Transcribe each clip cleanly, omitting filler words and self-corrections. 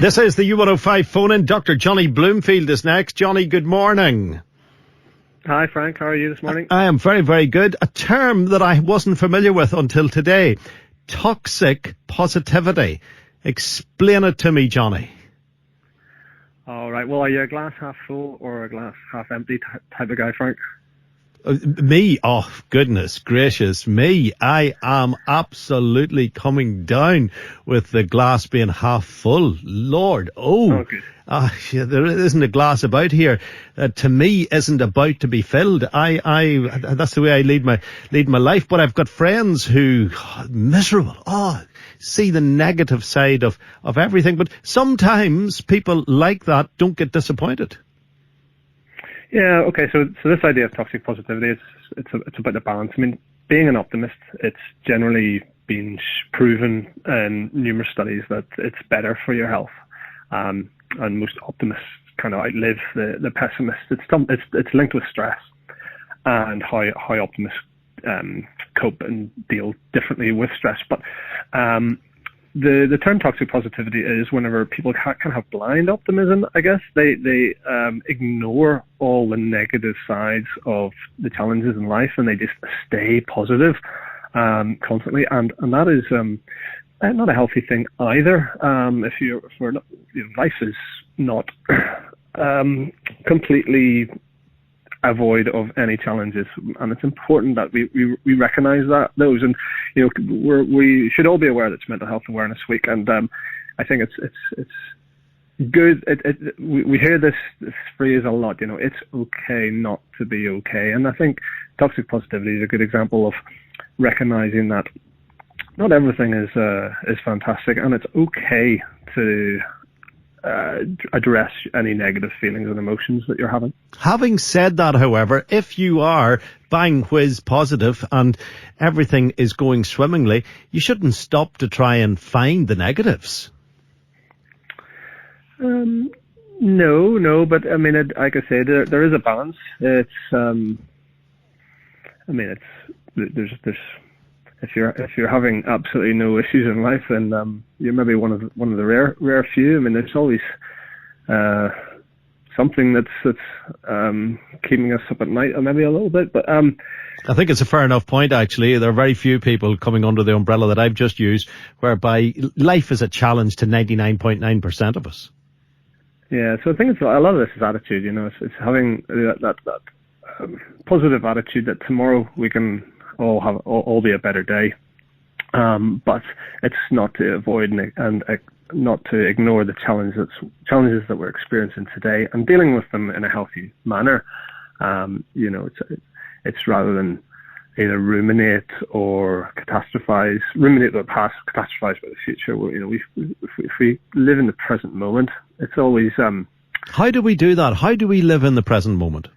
This is the U105 phone-in. Dr. Johnny Bloomfield is next. Johnny, good morning. Hi, Frank. How are you this morning? I am very, very good. A term that I wasn't familiar with until today. Toxic positivity. Explain it to me, Johnny. All right. Well, are you a glass half full or a glass half empty type of guy, Frank? Me? Oh, goodness gracious me. I am absolutely coming down with the glass being half full. Lord, good. Yeah, there isn't a glass about here that to me isn't about to be filled. That's the way I lead my life. But I've got friends who miserable. See the negative side of everything. But sometimes people like that don't get disappointed. Yeah. Okay. So this idea of toxic positivity, it's about the balance. I mean, being an optimist, it's generally been proven in numerous studies that it's better for your health. And most optimists kind of outlive the pessimists. It's linked with stress and how optimists cope and deal differently with stress. But the term toxic positivity is whenever people kind of have blind optimism. I guess they ignore all the negative sides of the challenges in life and they just stay positive constantly, and that is not a healthy thing either. Life is not completely avoid of any challenges, and it's important that we recognize those, and we should all be aware that it's Mental Health Awareness Week, and I think it's good. We hear this phrase a lot. It's okay not to be okay, and I think toxic positivity is a good example of recognizing that not everything is fantastic, and it's okay to address any negative feelings and emotions that you're having. Having said that, however, if you are bang whiz positive and everything is going swimmingly, you shouldn't stop to try and find the negatives. No, but I mean, like I say, there is a balance. It's, there's if you're having absolutely no issues in life, then you're maybe one of the rare few. I mean, there's always something that's keeping us up at night, or maybe a little bit. But I think it's a fair enough point. Actually, there are very few people coming under the umbrella that I've just used, whereby life is a challenge to 99.9% of us. Yeah, so I think a lot of this is attitude. It's having that positive attitude that tomorrow we can all be a better day, but it's not to avoid and not to ignore the challenges that we're experiencing today and dealing with them in a healthy manner. It's rather than either ruminate or catastrophize. Ruminate the past, catastrophize about the future. If we live in the present moment, it's always. How do we do that? How do we live in the present moment?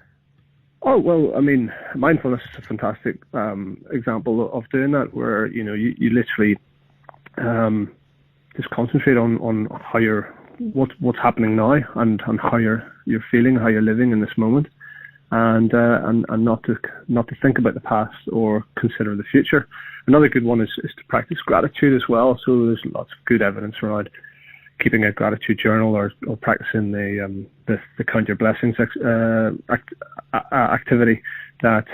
Oh, well, I mean, mindfulness is a fantastic example of doing that, where, you literally just concentrate on how what's happening now and how you're feeling, how you're living in this moment, and not to think about the past or consider the future. Another good one is to practice gratitude as well. So there's lots of good evidence around keeping a gratitude journal or practicing the count your blessings activity, that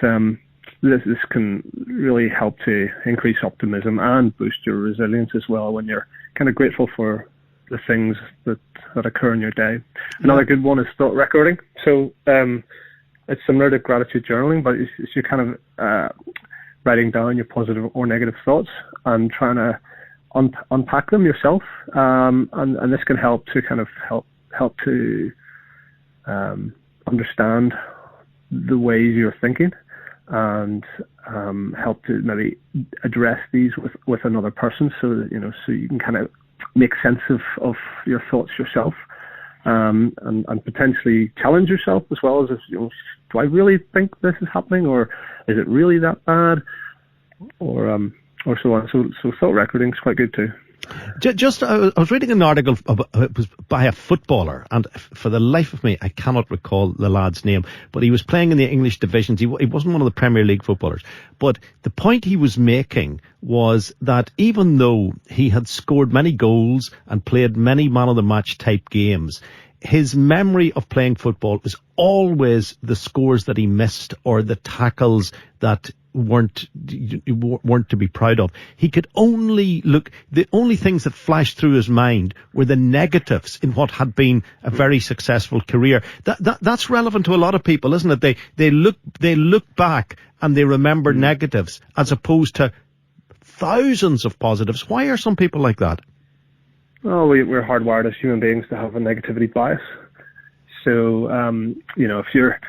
this can really help to increase optimism and boost your resilience as well when you're kind of grateful for the things that occur in your day. Another good one is thought recording. So it's similar to gratitude journaling, but it's you're kind of writing down your positive or negative thoughts and trying to unpack them yourself, and this can help to kind of help to understand the ways you're thinking, and help to maybe address these with another person, so that so you can kind of make sense of your thoughts yourself, and potentially challenge yourself as well, as do I really think this is happening, or is it really that bad, or so on. So thought recording is quite good too. I was reading an article it was by a footballer, and for the life of me, I cannot recall the lad's name, but he was playing in the English divisions. He wasn't one of the Premier League footballers. But the point he was making was that even though he had scored many goals and played many man-of-the-match type games, his memory of playing football was always the scores that he missed or the tackles that weren't to be proud of. He could only look, the only things that flashed through his mind were the negatives in what had been a very successful career. That's relevant to a lot of people, isn't it? They look back and they remember negatives as opposed to thousands of positives. Why are some people like that? Well, we're hardwired as human beings to have a negativity bias. So, if you're,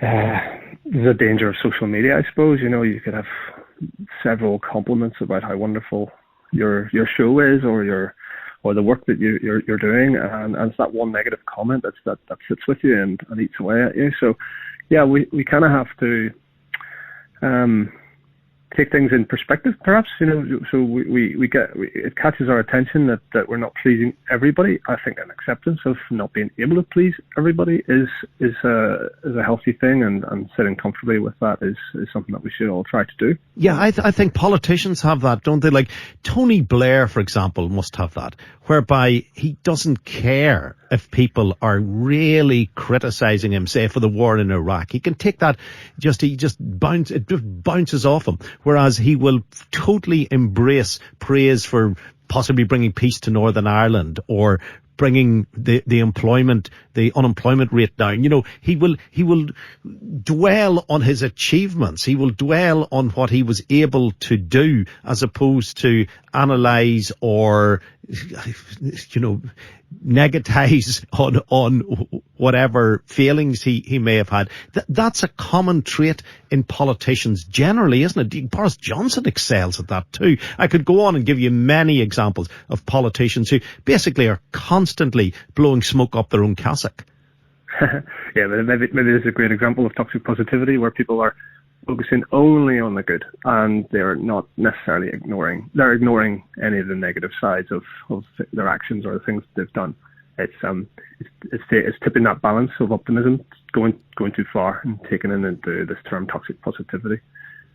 there's a danger of social media, I suppose. You could have several compliments about how wonderful your show is, or the work that you're doing, and it's that one negative comment that sits with you and eats away at you. So, yeah, we kind of have to take things in perspective, perhaps, so it catches our attention that we're not pleasing everybody. I think an acceptance of not being able to please everybody is a healthy thing, and sitting comfortably with that is something that we should all try to do. Yeah, I think politicians have that, don't they? Like Tony Blair, for example, must have that, whereby he doesn't care if people are really criticising him, say, for the war in Iraq. He can take that, it bounces off him. Whereas he will totally embrace praise for possibly bringing peace to Northern Ireland or bringing the unemployment rate down. He will dwell on his achievements. He will dwell on what he was able to do, as opposed to analyse or, negatize on whatever feelings he may have had. That's a common trait in politicians generally, isn't it? Boris Johnson excels at that too. I could go on and give you many examples of politicians who basically are constantly blowing smoke up their own cassock. Yeah, maybe this is a great example of toxic positivity, where people are focusing only on the good, and they're not necessarily ignoring any of the negative sides of their actions or the things that they've done. It's tipping that balance of optimism, going too far and taking it into this term toxic positivity.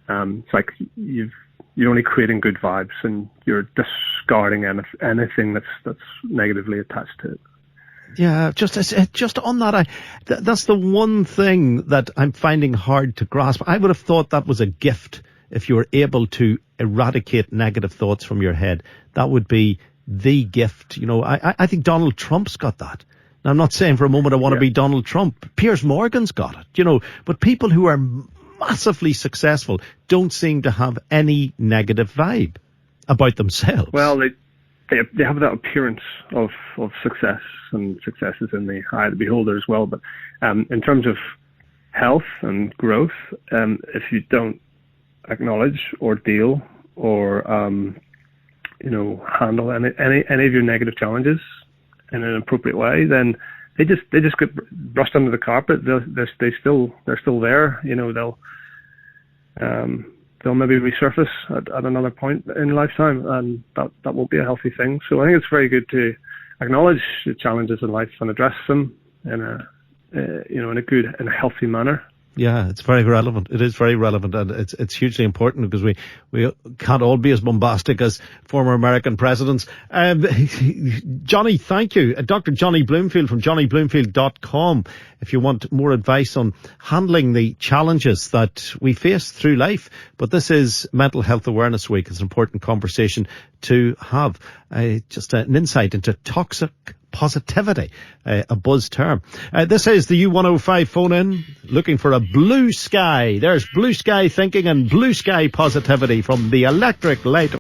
It's like you're only creating good vibes and you're discarding anything that's negatively attached to it. Yeah, just on that, that's the one thing that I'm finding hard to grasp. I would have thought that was a gift if you were able to eradicate negative thoughts from your head. That would be the gift. I think Donald Trump's got that. Now, I'm not saying for a moment I want to be Donald Trump. Piers Morgan's got it, but people who are massively successful don't seem to have any negative vibe about themselves. Well, they have that appearance of success, and success is in the eye of the beholder as well. But in terms of health and growth, if you don't acknowledge or deal or handle any of your negative challenges in an appropriate way, then they just get brushed under the carpet. They're still there. They'll maybe resurface at another point in lifetime, and that won't be a healthy thing. So I think it's very good to acknowledge the challenges in life and address them in a healthy manner. Yeah, it's very relevant. It is very relevant, and it's hugely important, because we can't all be as bombastic as former American presidents. Johnny, thank you. Dr. Johnny Bloomfield from johnnybloomfield.com. If you want more advice on handling the challenges that we face through life. But this is Mental Health Awareness Week. It's an important conversation to have. Just an insight into toxic positivity, a buzz term. This is the U105 phone in, looking for a blue sky. There's blue sky thinking and blue sky positivity from the electric light